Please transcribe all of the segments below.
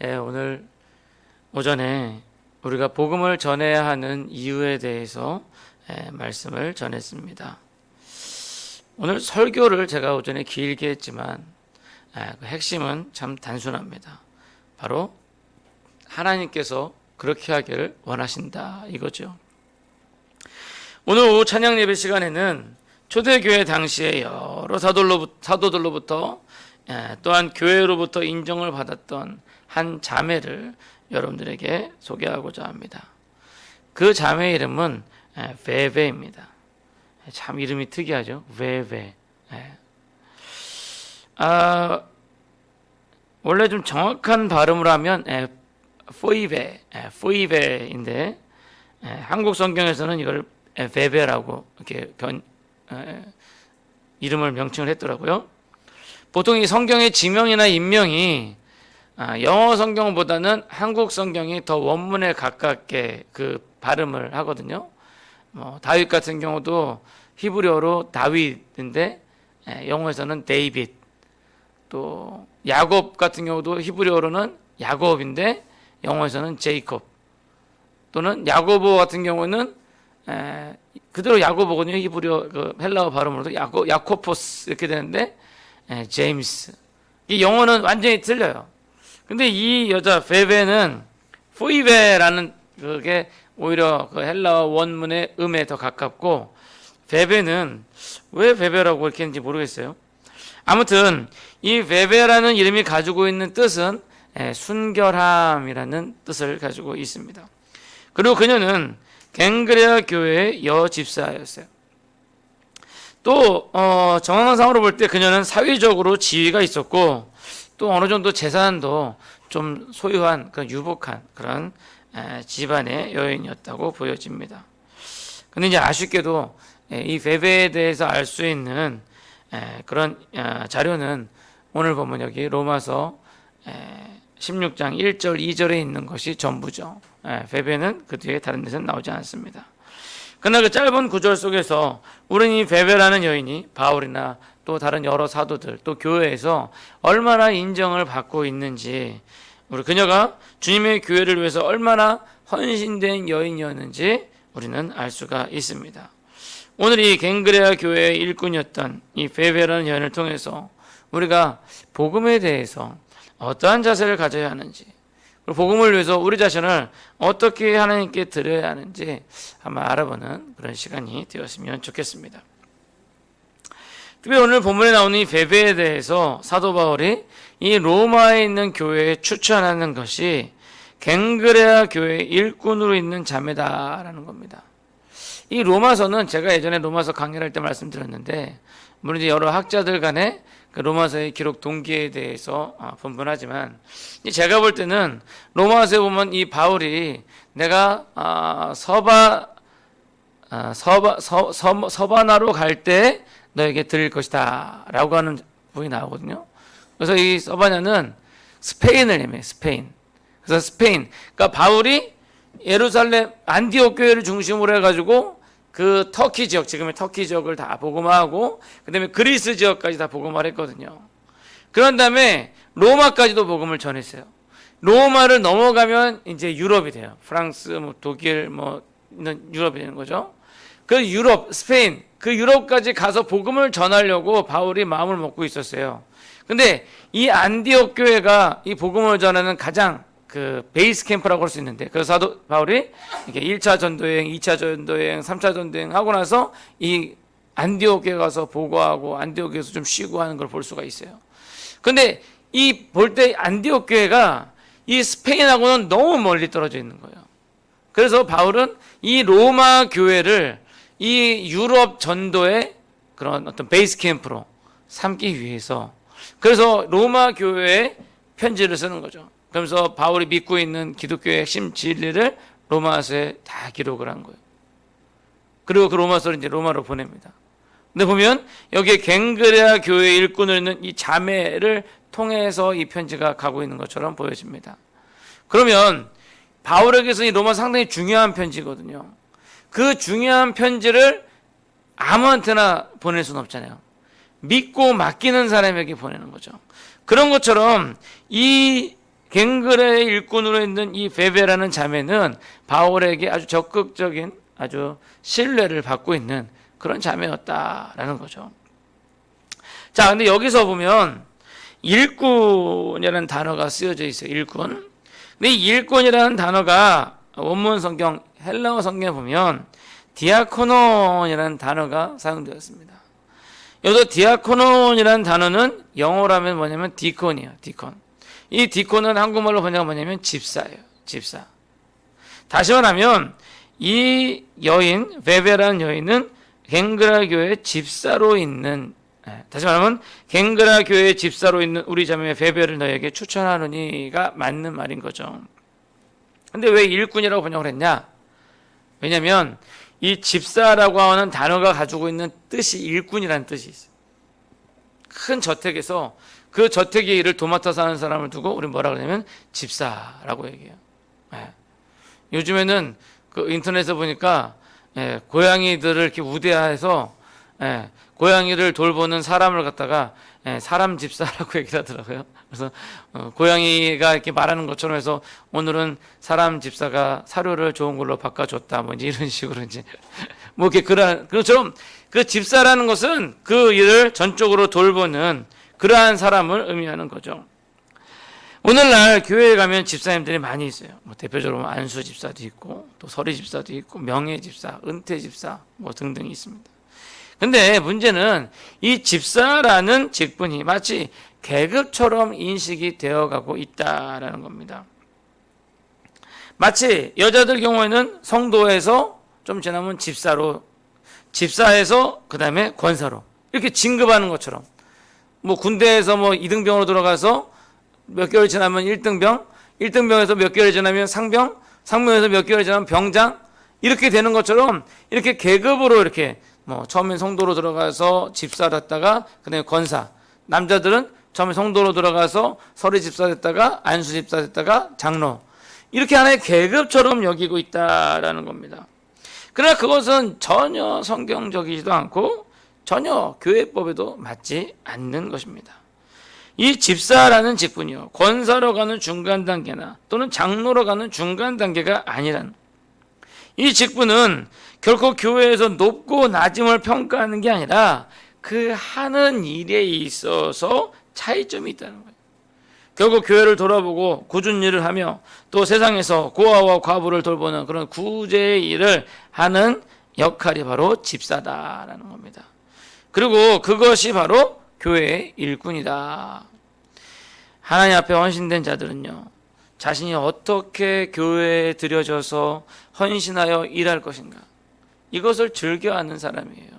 오늘 오전에 우리가 복음을 전해야 하는 이유에 대해서 말씀을 전했습니다. 오늘 설교를 제가 오전에 길게 했지만 그 핵심은 참 단순합니다. 바로 하나님께서 그렇게 하기를 원하신다 이거죠. 오늘 오후 찬양 예배 시간에는 초대교회 당시에 여러 사도들로부터 또한 교회로부터 인정을 받았던 한 자매를 여러분들에게 소개하고자 합니다. 그 자매의 이름은 베베입니다. 참 이름이 특이하죠. 베베. 원래 좀 정확한 발음을 하면 포이베인데 한국 성경에서는 이걸 베베라고 이렇게 이름을 명칭을 했더라고요. 보통 이 성경의 지명이나 인명이 영어 성경보다는 한국 성경이 더 원문에 가깝게 그 발음을 하거든요. 다윗 같은 경우도 히브리어로 다윗인데 영어에서는 데이빗. 또 야곱 같은 경우도 히브리어로는 야곱인데 영어에서는 제이콥. 또는 야고보 같은 경우는 그대로 야고보거든요. 히브리어 그 헬라어 발음으로도 야코포스 이렇게 되는데 제임스. 이 영어는 완전히 틀려요. 근데 이 여자 베베는 포이베라는 그게 오히려 그 헬라어 원문의 음에 더 가깝고, 베베는 왜 베베라고 이렇게 했는지 모르겠어요. 아무튼 이 베베라는 이름이 가지고 있는 뜻은 순결함이라는 뜻을 가지고 있습니다. 그리고 그녀는 갱그레아 교회의 여집사였어요. 또 정황상으로 볼 때 그녀는 사회적으로 지위가 있었고 또 어느 정도 재산도 좀 소유한 그런 유복한 그런 집안의 여인이었다고 보여집니다. 근데 이제 아쉽게도 이 베베에 대해서 알 수 있는 그런 자료는 오늘 보면 여기 로마서 16장 1절 2절에 있는 것이 전부죠. 베베는 그 뒤에 다른 데서는 나오지 않습니다. 그러나 그 짧은 구절 속에서 우리는 이 베베라는 여인이 바울이나 또 다른 여러 사도들 또 교회에서 얼마나 인정을 받고 있는지, 우리 그녀가 주님의 교회를 위해서 얼마나 헌신된 여인이었는지 우리는 알 수가 있습니다. 오늘 이 갱그레아 교회의 일꾼이었던 이 베베라는 여인을 통해서 우리가 복음에 대해서 어떠한 자세를 가져야 하는지, 그리고 복음을 위해서 우리 자신을 어떻게 하나님께 드려야 하는지 한번 알아보는 그런 시간이 되었으면 좋겠습니다. 특별히 오늘 본문에 나오는 이 베베에 대해서 사도 바울이 이 로마에 있는 교회에 추천하는 것이 갱그레아 교회의 일꾼으로 있는 자매다라는 겁니다. 이 로마서는 제가 예전에 로마서 강의를 할 때 말씀드렸는데, 물론 이제 여러 학자들 간에 그 로마서의 기록 동기에 대해서 분분하지만, 제가 볼 때는 로마서에 보면 이 바울이 내가 서바나로 갈 때 너에게 드릴 것이다 라고 하는 부분이 나오거든요. 그래서 이 서바냐는 스페인을 의미해요. 스페인. 그래서 스페인, 그러니까 바울이 예루살렘 안디옥 교회를 중심으로 해가지고 그 터키 지역, 지금의 터키 지역을 다 복음화하고 그 다음에 그리스 지역까지 다 복음화를 했거든요. 그런 다음에 로마까지도 복음을 전했어요. 로마를 넘어가면 이제 유럽이 돼요. 프랑스, 독일, 유럽이 되는 거죠. 그 유럽, 스페인, 그 유럽까지 가서 복음을 전하려고 바울이 마음을 먹고 있었어요. 근데 이 안디옥 교회가 이 복음을 전하는 가장 그 베이스 캠프라고 할 수 있는데, 그래서 사도 바울이 이렇게 1차 전도여행, 2차 전도여행, 3차 전도여행 하고 나서 이 안디옥에 가서 보고하고 안디옥에서 좀 쉬고 하는 걸 볼 수가 있어요. 근데 이 볼 때 안디옥 교회가 이 스페인하고는 너무 멀리 떨어져 있는 거예요. 그래서 바울은 이 로마 교회를 이 유럽 전도의 그런 어떤 베이스 캠프로 삼기 위해서, 그래서 로마 교회에 편지를 쓰는 거죠. 그러면서 바울이 믿고 있는 기독교의 핵심 진리를 로마서에 다 기록을 한 거예요. 그리고 그 로마서를 이제 로마로 보냅니다. 근데 보면 여기에 갱그레아 교회의 일꾼을 있는 이 자매를 통해서 이 편지가 가고 있는 것처럼 보여집니다. 그러면 바울에게서 이 로마 상당히 중요한 편지거든요. 그 중요한 편지를 아무한테나 보낼 수는 없잖아요. 믿고 맡기는 사람에게 보내는 거죠. 그런 것처럼 이 갱그레의 일꾼으로 있는 이 베베라는 자매는 바울에게 아주 적극적인 아주 신뢰를 받고 있는 그런 자매였다라는 거죠. 자, 근데 여기서 보면 일꾼이라는 단어가 쓰여져 있어요. 일꾼. 근데 이 일꾼이라는 단어가 원문 성경 헬라어 성경에 보면 디아코논이라는 단어가 사용되었습니다. 여기서 디아코논이라는 단어는 영어라면 뭐냐면 디콘이에요. 디콘. 이 디콘은 한국말로 번역하면 뭐냐면 집사예요. 집사. 다시 말하면 이 여인 베베라는 여인은 갱그라 교회 집사로 있는, 다시 말하면 갱그라 교회 집사로 있는 우리 자매 베베를 너에게 추천하노니가 맞는 말인 거죠. 근데 왜 일꾼이라고 번역을 했냐? 왜냐하면 이 집사라고 하는 단어가 가지고 있는 뜻이 일꾼이라는 뜻이 있어요. 큰 저택에서 그 저택의 일을 도맡아서 하는 사람을 두고 우리 뭐라 그러냐면 집사라고 얘기해요. 요즘에는 그 인터넷에 보니까 고양이들을 이렇게 우대해서 고양이를 돌보는 사람을 갖다가 사람 집사라고 얘기를 하더라고요. 그래서 고양이가 이렇게 말하는 것처럼 해서 오늘은 사람 집사가 사료를 좋은 걸로 바꿔줬다, 뭐 이런 식으로 이제 뭐 이렇게 그처럼 그 집사라는 것은 그 일을 전적으로 돌보는 그러한 사람을 의미하는 거죠. 오늘날 교회에 가면 집사님들이 많이 있어요. 뭐 대표적으로 안수 집사도 있고 또 서리 집사도 있고 명예 집사, 은퇴 집사 뭐 등등이 있습니다. 근데 문제는 이 집사라는 직분이 마치 계급처럼 인식이 되어가고 있다라는 겁니다. 마치 여자들 경우에는 성도에서 좀 지나면 집사로, 집사에서 그 다음에 권사로 이렇게 진급하는 것처럼, 뭐 군대에서 뭐 2등병으로 들어가서 몇 개월 지나면 1등병, 1등병에서 몇 개월 지나면 상병, 상병에서 몇 개월 지나면 병장, 이렇게 되는 것처럼 이렇게 계급으로 이렇게 뭐 처음엔 성도로 들어가서 집사를 했다가 그다음에 권사, 남자들은 처음에 성도로 들어가서 서리 집사 됐다가 안수 집사 됐다가 장로, 이렇게 하나의 계급처럼 여기고 있다라는 겁니다. 그러나 그것은 전혀 성경적이지도 않고 전혀 교회법에도 맞지 않는 것입니다. 이 집사라는 직분이요, 권사로 가는 중간 단계나 또는 장로로 가는 중간 단계가 아니라는, 이 직분은 결코 교회에서 높고 낮음을 평가하는 게 아니라 그 하는 일에 있어서 차이점이 있다는 거예요. 결국 교회를 돌아보고 굳은 일을 하며 또 세상에서 고아와 과부를 돌보는 그런 구제의 일을 하는 역할이 바로 집사다라는 겁니다. 그리고 그것이 바로 교회의 일꾼이다. 하나님 앞에 헌신된 자들은요, 자신이 어떻게 교회에 들여져서 헌신하여 일할 것인가, 이것을 즐겨하는 사람이에요.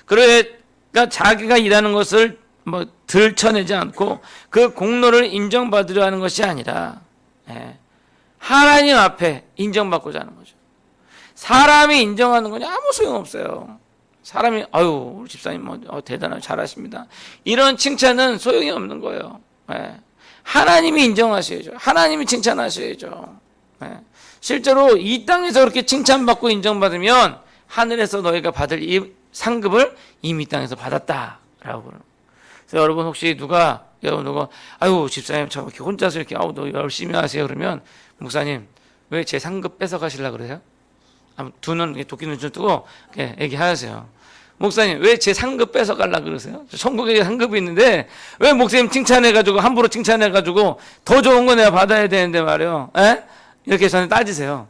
그러니까 자기가 일하는 것을 뭐 들춰내지 않고 그 공로를 인정받으려 하는 것이 아니라 하나님 앞에 인정받고자 하는 거죠. 사람이 인정하는 건 아무 소용없어요. 사람이 아유 우리 집사님 뭐 대단하게 잘하십니다, 이런 칭찬은 소용이 없는 거예요. 하나님이 인정하셔야죠. 하나님이 칭찬하셔야죠. 실제로 이 땅에서 그렇게 칭찬받고 인정받으면 하늘에서 너희가 받을 이 상급을 이미 땅에서 받았다라고 그러는. 그래서 여러분 혹시 누가 아유 집사님 저 이렇게 혼자서 이렇게 아우 너 열심히 하세요 그러면, 목사님 왜 제 상급 뺏어 가시려고 그래요? 두 눈 도끼 눈 좀 뜨고 얘기하세요. 목사님 왜 제 상급 뺏어 가려고 그러세요? 천국에 상급이 있는데 왜 목사님 칭찬해가지고 함부로 칭찬해가지고 더 좋은 거 내가 받아야 되는데 말이요. 이렇게 저는 따지세요.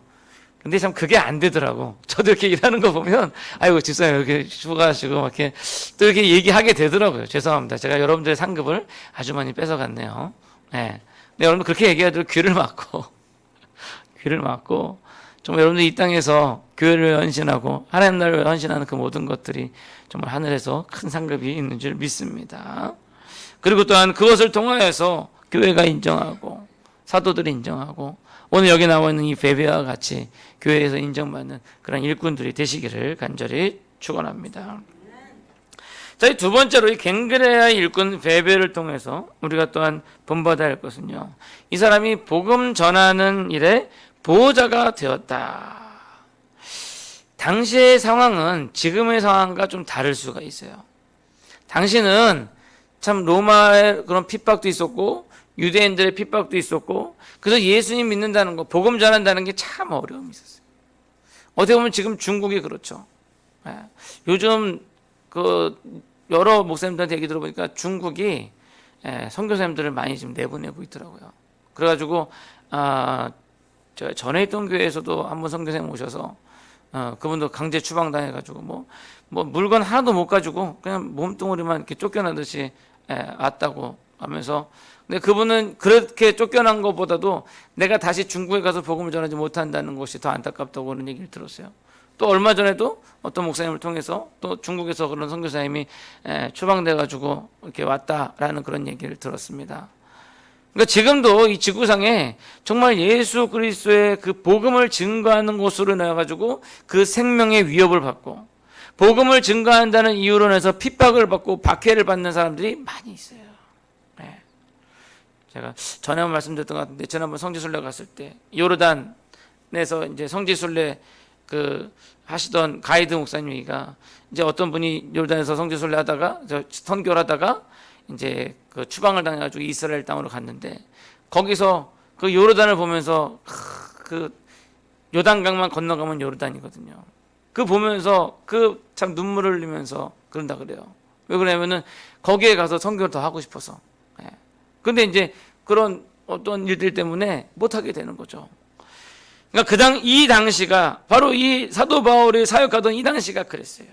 근데 참 그게 안 되더라고. 저도 이렇게 일하는 거 보면 아이고 집사님 이렇게 수고하시고 막 이렇게 또 이렇게 얘기하게 되더라고요. 죄송합니다. 제가 여러분들의 상급을 아주 많이 뺏어갔네요. 근데 여러분 그렇게 얘기해도 귀를 막고 귀를 막고 정말 여러분들 이 땅에서 교회를 헌신하고 하나님 나라를 헌신하는 그 모든 것들이 정말 하늘에서 큰 상급이 있는 줄 믿습니다. 그리고 또한 그것을 통하여서 교회가 인정하고 사도들이 인정하고 오늘 여기 나와 있는 이 베베와 같이 교회에서 인정받는 그런 일꾼들이 되시기를 간절히 축원합니다. 자, 이 두 번째로 이 갱그레아 일꾼 베베를 통해서 우리가 또한 본받아야 할 것은요, 이 사람이 복음 전하는 일에 보호자가 되었다. 당시의 상황은 지금의 상황과 좀 다를 수가 있어요. 당시는 참 로마의 그런 핍박도 있었고 유대인들의 핍박도 있었고, 그래서 예수님 믿는다는 거, 복음 전한다는 게 참 어려움이 있었어요. 어떻게 보면 지금 중국이 그렇죠. 예. 요즘 그 여러 목사님들한테 얘기 들어보니까 중국이 선교사님들을 많이 지금 내보내고 있더라고요. 그래가지고 제가 전에 있던 교회에서도 한번 선교사님 오셔서 그분도 강제 추방당해가지고 뭐 물건 하나도 못 가지고 그냥 몸뚱어리만 이렇게 쫓겨나듯이 왔다고 하면서, 근데 그분은 그렇게 쫓겨난 것보다도 내가 다시 중국에 가서 복음을 전하지 못한다는 것이 더 안타깝다고 그런 얘기를 들었어요. 또 얼마 전에도 어떤 목사님을 통해서 또 중국에서 그런 선교사님이 추방돼가지고 이렇게 왔다라는 그런 얘기를 들었습니다. 그러니까 지금도 이 지구상에 정말 예수 그리스도의 그 복음을 증거하는 곳으로 나와가지고 그 생명의 위협을 받고 복음을 증거한다는 이유로 해서 핍박을 받고 박해를 받는 사람들이 많이 있어요. 네. 제가 전에 한번 말씀드렸던 것 같은데, 지난번 성지순례 갔을 때 요르단에서 이제 성지순례 그 하시던 가이드 목사님이가 이제 어떤 분이 요르단에서 성지순례 하다가 선교를 하다가 이제 그 추방을 당해가지고 이스라엘 땅으로 갔는데, 거기서 그 요르단을 보면서 그 요단강만 건너가면 요르단이거든요. 그 보면서 그 참 눈물을 흘리면서 그런다 그래요. 왜 그러냐면은 거기에 가서 선교를 더 하고 싶어서. 근데 이제 그런 어떤 일들 때문에 못 하게 되는 거죠. 그러니까 이 당시가 바로 이 사도 바울이 사역하던 이 당시가 그랬어요.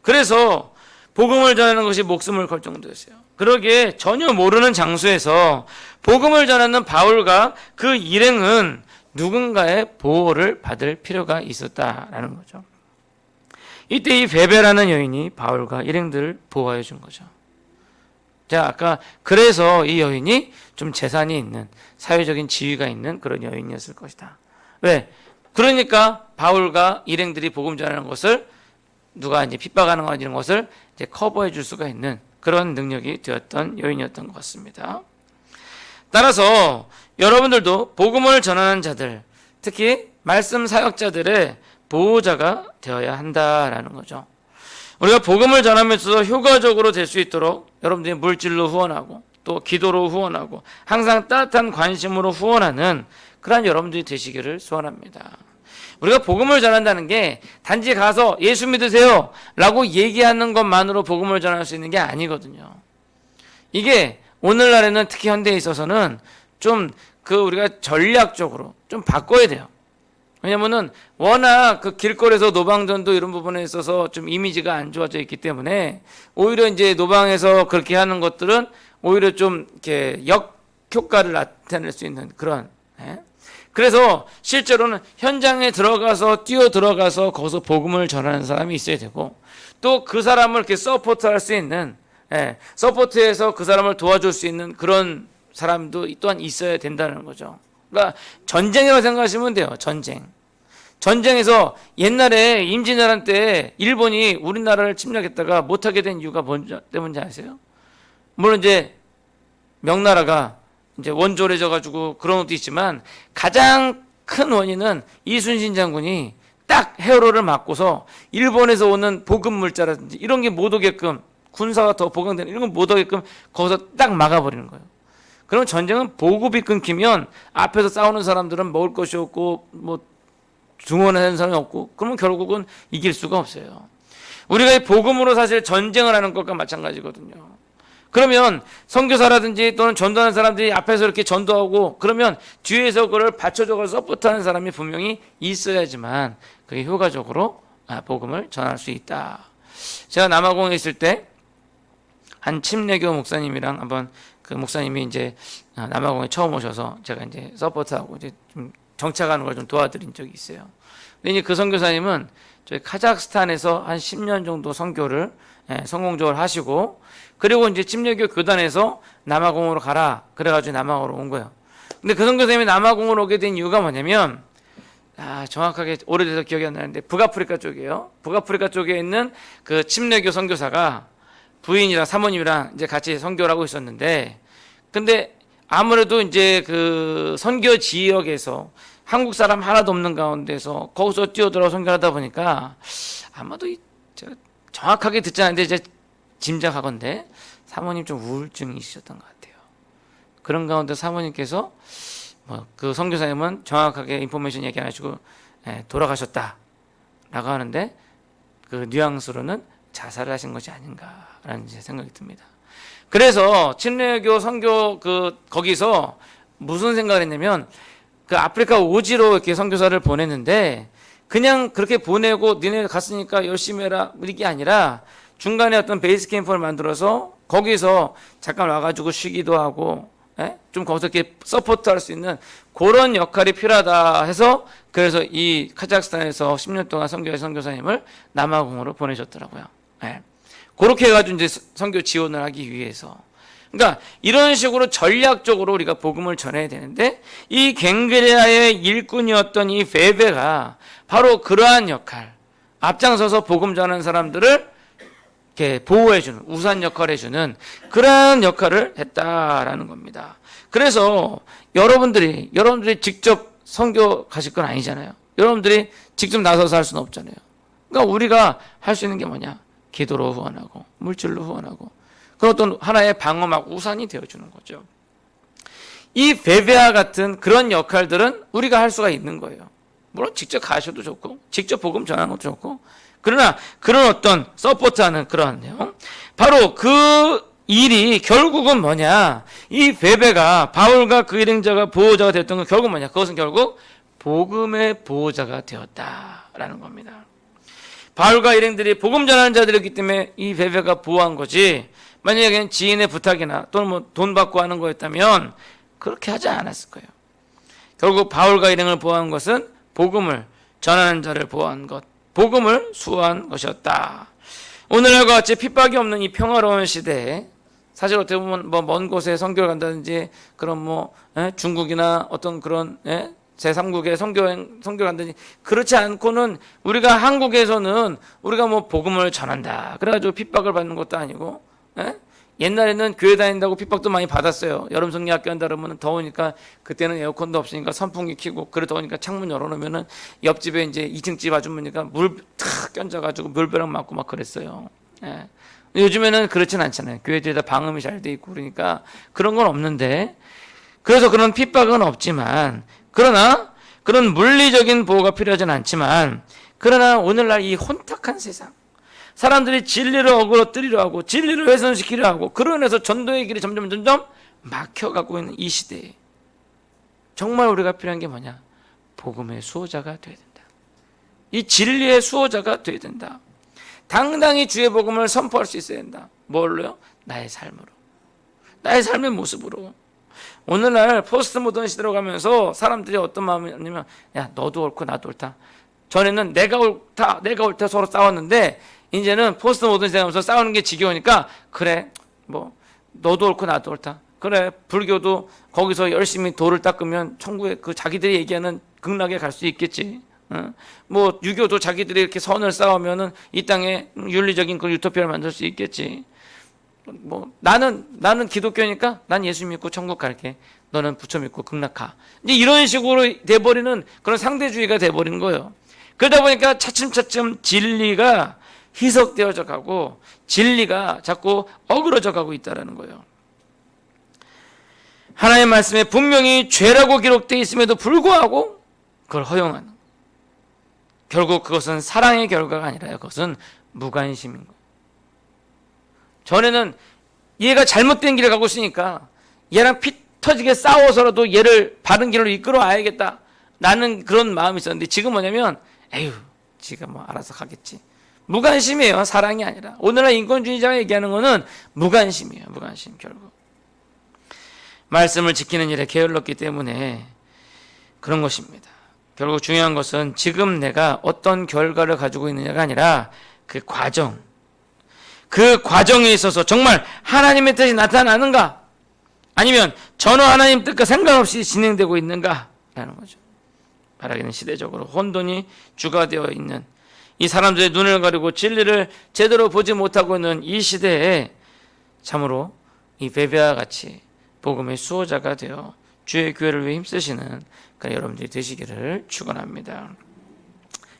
그래서 복음을 전하는 것이 목숨을 걸 정도였어요. 그러기에 전혀 모르는 장소에서 복음을 전하는 바울과 그 일행은 누군가의 보호를 받을 필요가 있었다라는 거죠. 이때 이 베베라는 여인이 바울과 일행들을 보호해 준 거죠. 자, 아까 그래서 이 여인이 좀 재산이 있는, 사회적인 지위가 있는 그런 여인이었을 것이다. 왜? 그러니까 바울과 일행들이 복음 전하는 것을 누가 이제 핍박하는 것 이런 것을 이제 커버해 줄 수가 있는 그런 능력이 되었던 여인이었던 것 같습니다. 따라서 여러분들도 복음을 전하는 자들, 특히 말씀 사역자들의 보호자가 되어야 한다라는 거죠. 우리가 복음을 전하면서 효과적으로 될 수 있도록 여러분들이 물질로 후원하고 또 기도로 후원하고 항상 따뜻한 관심으로 후원하는 그러한 여러분들이 되시기를 소원합니다. 우리가 복음을 전한다는 게 단지 가서 예수 믿으세요 라고 얘기하는 것만으로 복음을 전할 수 있는 게 아니거든요. 이게 오늘날에는 특히 현대에 있어서는 좀 우리가 전략적으로 좀 바꿔야 돼요. 왜냐면은 워낙 그 길거리에서 노방전도 이런 부분에 있어서 좀 이미지가 안 좋아져 있기 때문에 오히려 이제 노방에서 그렇게 하는 것들은 오히려 좀 이렇게 역효과를 나타낼 수 있는 그런. 그래서 실제로는 현장에 들어가서 뛰어 들어가서 거기서 복음을 전하는 사람이 있어야 되고, 또 그 사람을 이렇게 서포트할 수 있는, 서포트해서 그 사람을 도와줄 수 있는 그런 사람도 또한 있어야 된다는 거죠. 그러니까 전쟁이라고 생각하시면 돼요. 전쟁에서 옛날에 임진왜란 때 일본이 우리나라를 침략했다가 못하게 된 이유가 뭔지 때문인지 아세요? 물론 이제 명나라가 이제 원조해져 가지고 그런 것도 있지만 가장 큰 원인은 이순신 장군이 딱 해로를 막고서 일본에서 오는 보급 물자라든지 이런 게 못 오게끔, 군사가 더 보강되는 이런 건 못 오게끔 거기서 딱 막아버리는 거예요. 그럼 전쟁은 보급이 끊기면 앞에서 싸우는 사람들은 먹을 것이 없고 뭐 증원하는 사람이 없고, 그러면 결국은 이길 수가 없어요. 우리가 이 복음으로 사실 전쟁을 하는 것과 마찬가지거든요. 그러면 선교사라든지 또는 전도하는 사람들이 앞에서 이렇게 전도하고 그러면 뒤에서 그걸 받쳐줘서 서포트하는 사람이 분명히 있어야지만 그게 효과적으로 복음을 전할 수 있다. 제가 남아공에 있을 때 한 침례교 목사님이랑 한번 그 목사님이 이제 남아공에 처음 오셔서 제가 이제 서포트하고 이제 좀 정착하는 걸 좀 도와드린 적이 있어요. 근데 이제 그 선교사님은 저희 카자흐스탄에서 한 10년 정도 선교를 성공적으로 하시고, 그리고 이제 침례교 교단에서 남아공으로 가라 그래가지고 남아공으로 온 거예요. 근데 그 선교사님이 남아공으로 오게 된 이유가 뭐냐면, 정확하게 오래돼서 기억이 안 나는데 북아프리카 쪽이에요. 북아프리카 쪽에 있는 그 침례교 선교사가 부인이랑 사모님이랑 이제 같이 선교를 하고 있었는데, 근데 아무래도 이제 그 선교 지역에서 한국 사람 하나도 없는 가운데서 거기서 뛰어들어 선교를 하다 보니까 아마도 제가 정확하게 듣지 않는데 이제 짐작하건데 사모님 좀 우울증이 있으셨던 것 같아요. 그런 가운데 사모님께서 그 선교사님은 정확하게 인포메이션 얘기 안 하시고 돌아가셨다라고 하는데 그 뉘앙스로는 자살을 하신 것이 아닌가라는 생각이 듭니다. 그래서 친례교 선교 거기서 무슨 생각을 했냐면 그 아프리카 오지로 이렇게 선교사를 보냈는데 그냥 그렇게 보내고 니네 갔으니까 열심히 해라 이게 아니라 중간에 어떤 베이스 캠프를 만들어서 거기서 잠깐 와가지고 쉬기도 하고 좀 거기서 이렇게 서포트할 수 있는 그런 역할이 필요하다 해서 그래서 이 카자흐스탄에서 10년 동안 선교의 선교사님을 남아공으로 보내셨더라고요. 그렇게 해가지고 이제 선교 지원을 하기 위해서. 그러니까 이런 식으로 전략적으로 우리가 복음을 전해야 되는데 이 갱그레아의 일꾼이었던 이 베베가 바로 그러한 역할, 앞장서서 복음 전하는 사람들을 이렇게 보호해주는 우산 역할을 해주는 그러한 역할을 했다라는 겁니다. 그래서 여러분들이 직접 선교 가실 건 아니잖아요. 여러분들이 직접 나서서 할 수는 없잖아요. 그러니까 우리가 할 수 있는 게 뭐냐? 기도로 후원하고 물질로 후원하고 그런 어떤 하나의 방어막 우산이 되어주는 거죠. 이 베베와 같은 그런 역할들은 우리가 할 수가 있는 거예요. 물론 직접 가셔도 좋고 직접 복음 전하는 것도 좋고 그러나 그런 어떤 서포트하는 그런 내용 바로 그 일이 결국은 뭐냐? 이 베베가 바울과 그 일행자가 보호자가 됐던 건 결국 뭐냐? 그것은 결국 복음의 보호자가 되었다라는 겁니다. 바울과 일행들이 복음 전하는 자들이었기 때문에 이 베베가 보호한 거지 만약에 지인의 부탁이나 또는 돈 받고 하는 거였다면 그렇게 하지 않았을 거예요. 결국 바울과 일행을 보호한 것은 복음을 전하는 자를 보호한 것, 복음을 수호한 것이었다. 오늘날과 같이 핍박이 없는 이 평화로운 시대에 사실 어떻게 보면 먼 곳에 선교를 간다든지 그런 중국이나 어떤 그런 제3국에 선교를 간다든지 그렇지 않고는 우리가 한국에서는 우리가 복음을 전한다. 그래가지고 핍박을 받는 것도 아니고 옛날에는 교회 다닌다고 핍박도 많이 받았어요. 여름 성리학교 한다 그러면 더우니까 그때는 에어컨도 없으니까 선풍기 켜고 그래 더우니까 창문 열어놓으면은 옆집에 이제 2층 집 아주머니가 물 탁 껴져가지고 물벼락 맞고 막 그랬어요. 요즘에는 그렇진 않잖아요. 교회들이 다 방음이 잘 돼 있고 그러니까 그런 건 없는데 그래서 그런 핍박은 없지만 그러나 그런 물리적인 보호가 필요하진 않지만 그러나 오늘날 이 혼탁한 세상 사람들이 진리를 어그러뜨리려 하고 진리를 훼손시키려 하고 그러면서 전도의 길이 점점 막혀가고 있는 이 시대에 정말 우리가 필요한 게 뭐냐? 복음의 수호자가 되어야 된다. 이 진리의 수호자가 되어야 된다. 당당히 주의 복음을 선포할 수 있어야 된다. 뭘로요? 나의 삶으로. 나의 삶의 모습으로. 오늘날 포스트 모던 시대로 가면서 사람들이 어떤 마음이냐면 야 너도 옳고 나도 옳다. 전에는 내가 옳다 서로 싸웠는데 이제는 포스트 모던 시대 가면서 싸우는 게 지겨우니까 그래 너도 옳고 나도 옳다. 그래 불교도 거기서 열심히 도를 닦으면 천국에 그 자기들이 얘기하는 극락에 갈 수 있겠지. 유교도 자기들이 이렇게 선을 쌓으면은 이 땅에 윤리적인 그 유토피아를 만들 수 있겠지. 나는 기독교니까 난 예수 믿고 천국 갈게. 너는 부처 믿고 극락 가. 이제 이런 식으로 돼버리는 그런 상대주의가 돼버린 거예요. 그러다 보니까 차츰차츰 진리가 희석되어져 가고 진리가 자꾸 어그러져 가고 있다는 거예요. 하나님의 말씀에 분명히 죄라고 기록되어 있음에도 불구하고 그걸 허용하는 결국 그것은 사랑의 결과가 아니라 그것은 무관심인 거예요. 전에는 얘가 잘못된 길을 가고 있으니까 얘랑 피 터지게 싸워서라도 얘를 바른 길로 이끌어 와야겠다 나는 그런 마음이 있었는데 지금 뭐냐면 에휴 지가 알아서 가겠지. 무관심이에요. 사랑이 아니라. 오늘날 인권주의자가 얘기하는 거는 무관심이에요. 무관심 결국. 말씀을 지키는 일에 게을렀기 때문에 그런 것입니다. 결국 중요한 것은 지금 내가 어떤 결과를 가지고 있느냐가 아니라 그 과정에 있어서 정말 하나님의 뜻이 나타나는가 아니면 전혀 하나님 뜻과 상관없이 진행되고 있는가라는 거죠. 말하기는 시대적으로 혼돈이 주가 되어 있는 이 사람들의 눈을 가리고 진리를 제대로 보지 못하고 있는 이 시대에 참으로 이 베베와 같이 복음의 수호자가 되어 주의 교회를 위해 힘쓰시는 그런 여러분들이 되시기를 축원합니다.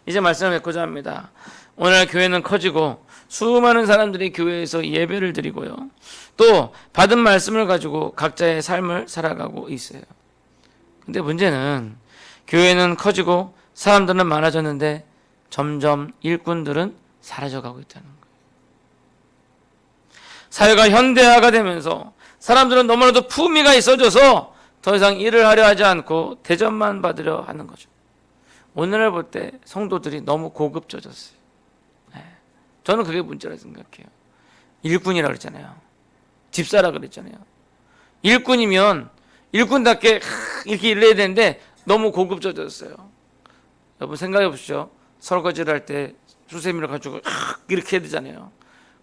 이제 말씀을 맺고자 합니다. 오늘날 교회는 커지고 수많은 사람들이 교회에서 예배를 드리고요. 또 받은 말씀을 가지고 각자의 삶을 살아가고 있어요. 근데 문제는 교회는 커지고 사람들은 많아졌는데 점점 일꾼들은 사라져가고 있다는 거예요. 사회가 현대화가 되면서 사람들은 너무나도 품위가 있어져서 더 이상 일을 하려 하지 않고 대접만 받으려 하는 거죠. 오늘날 볼 때 성도들이 너무 고급져졌어요. 저는 그게 문제라고 생각해요. 일꾼이라고 그랬잖아요. 집사라 그랬잖아요. 일꾼이면 일꾼답게 이렇게 일해야 되는데 너무 고급져졌어요. 여러분 생각해 보시죠. 설거지를 할 때 수세미를 가지고 이렇게 해야 되잖아요.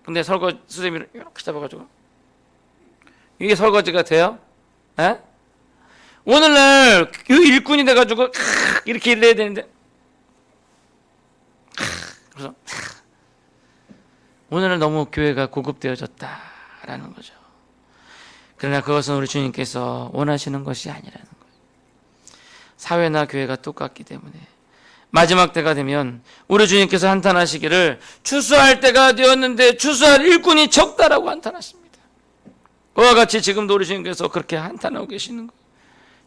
근데 수세미를 이렇게 잡아가지고 이게 설거지가 돼요? 에? 오늘날 일꾼이 돼가지고 이렇게 일해야 되는데 그래서 오늘은 너무 교회가 고급되어졌다라는 거죠. 그러나 그것은 우리 주님께서 원하시는 것이 아니라는 거예요. 사회나 교회가 똑같기 때문에 마지막 때가 되면 우리 주님께서 한탄하시기를 추수할 때가 되었는데 추수할 일꾼이 적다라고 한탄하십니다. 그와 같이 지금도 우리 주님께서 그렇게 한탄하고 계시는 거예요.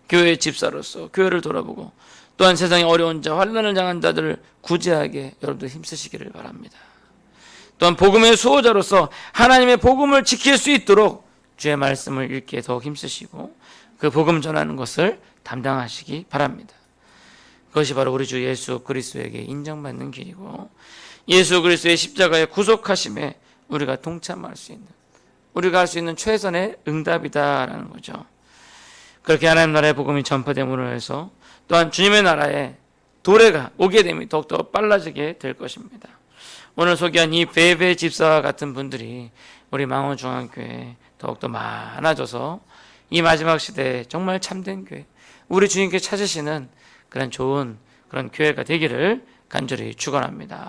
교회의 집사로서 교회를 돌아보고 또한 세상의 어려운 자, 환난을 당한 자들을 구제하게 여러분들 힘쓰시기를 바랍니다. 또한 복음의 수호자로서 하나님의 복음을 지킬 수 있도록 주의 말씀을 읽기에 더욱 힘쓰시고 그 복음 전하는 것을 담당하시기 바랍니다. 그것이 바로 우리 주 예수 그리스도에게 인정받는 길이고 예수 그리스도의 십자가의 구속하심에 우리가 동참할 수 있는, 우리가 할 수 있는 최선의 응답이다라는 거죠. 그렇게 하나님 나라의 복음이 전파됨으로 해서 또한 주님의 나라에 도래가 오게 됨이 더욱더 빨라지게 될 것입니다. 오늘 소개한 이 베베 집사와 같은 분들이 우리 망원중앙교회에 더욱더 많아져서 이 마지막 시대에 정말 참된 교회, 우리 주님께 찾으시는 그런 좋은 그런 교회가 되기를 간절히 축원합니다.